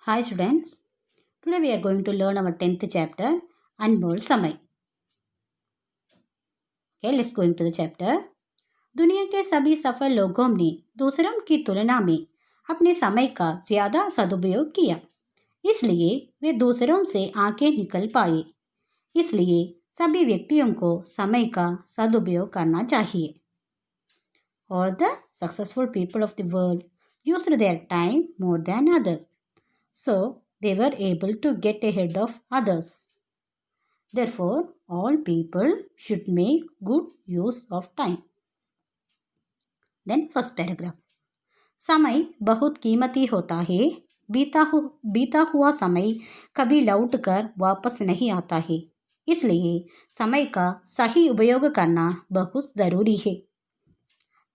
Hi students, today we are going to learn our 10th chapter अनमोल समय. Okay, let's go into the chapter. दुनिया के सभी सफल लोगों ने दूसरों की तुलना में अपने समय का ज़्यादा सदुपयोग किया, इसलिए वे दूसरों से आगे निकल पाए. इसलिए सभी व्यक्तियों को समय का सदुपयोग करना चाहिए. All the successful people of the world used their time more than others. So they were able to get ahead of others. Therefore, all people should make good use of time. Then first paragraph. समय बहुत कीमती होता है. बीता हुआ समय कभी लौट कर वापस नहीं आता है. इसलिए समय का सही उपयोग करना बहुत ज़रूरी है.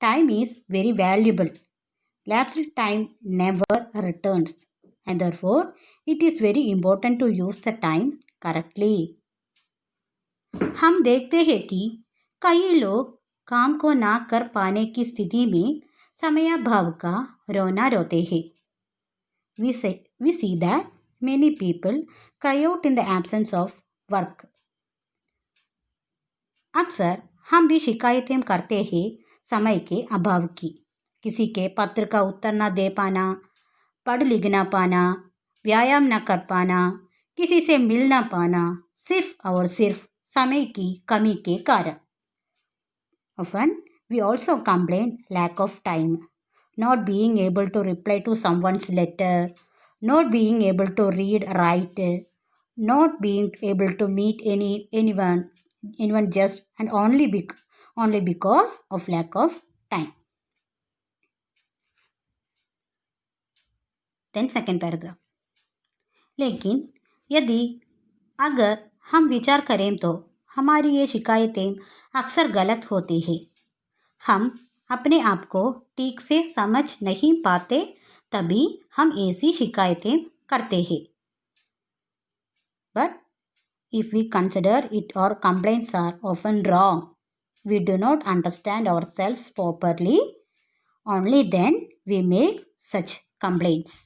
Time is very valuable. Lapsed time never returns. And therefore, it is very important to use the time correctly. हम देखते हैं कि कई लोग काम को ना कर पाने की स्थिति में समयाभाव का रोना रोते हैं. We see that many people cry out in the absence of work. अक्सर हम भी शिकायतें करते हैं समय के अभाव की. किसी के पत्र का उत्तर न दे पाना, पढ़ लिख ना पाना, व्यायाम न कर पाना, किसी से मिल ना पाना, सिर्फ और सिर्फ समय की कमी के कारण. Often we also complain lack of time, not being able to reply to someone's letter, not being able to read, write, not being able to meet anyone just and only because of lack of time. Then second paragraph. लेकिन यदि अगर हम विचार करें तो हमारी ये शिकायतें अक्सर गलत होती हैं. हम अपने आप को ठीक से समझ नहीं पाते, तभी हम ऐसी शिकायतें करते हैं. But if we consider it, our complaints are often wrong. We do not understand ourselves properly. Only then we make such complaints.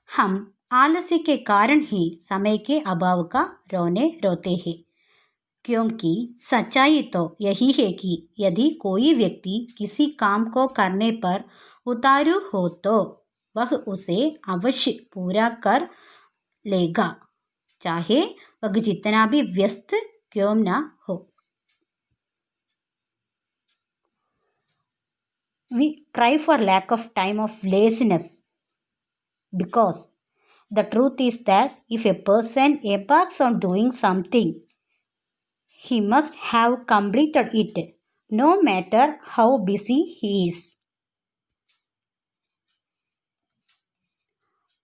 हम आलस्य के कारण ही समय के अभाव का रोते हैं, क्योंकि सच्चाई तो यही है कि यदि कोई व्यक्ति किसी काम को करने पर उतारू हो तो वह उसे अवश्य पूरा कर लेगा, चाहे वह जितना भी व्यस्त क्यों ना हो. We cry for lack of time of laziness, because the truth is that if a person embarks on doing something, he must have completed it, no matter how busy he is.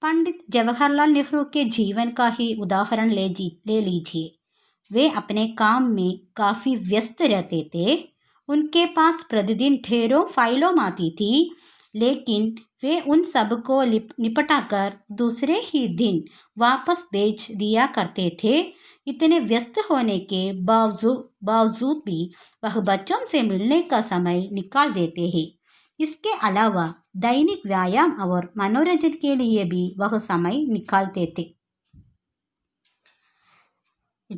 Pandit Jawaharlal Nehru के जीवन का ही उदाहरण ले लीजिए. वे अपने काम में काफ़ी व्यस्त रहते थे. उनके पास प्रतिदिन ढेरों फाइलों आती थी, लेकिन वे उन सब को निपटाकर दूसरे ही दिन वापस भेज दिया करते थे. इतने व्यस्त होने के बावजूद भी वह बच्चों से मिलने का समय निकाल देते हैं. इसके अलावा दैनिक व्यायाम और मनोरंजन के लिए भी वह समय निकालते थे.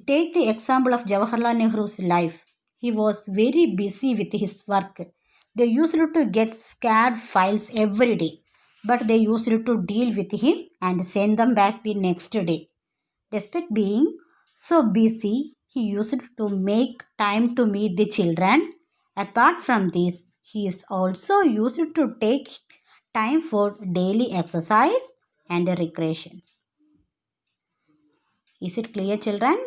Take the example of Jawaharlal Nehru's life. He was very busy with his work. They used to get scared files every day, but they used to deal with him and send them back the next day. Despite being so busy, he used to make time to meet the children. Apart from this, he is also used to take time for daily exercise and recreations. Is it clear, children?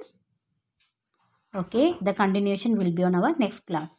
Okay, the continuation will be on our next class.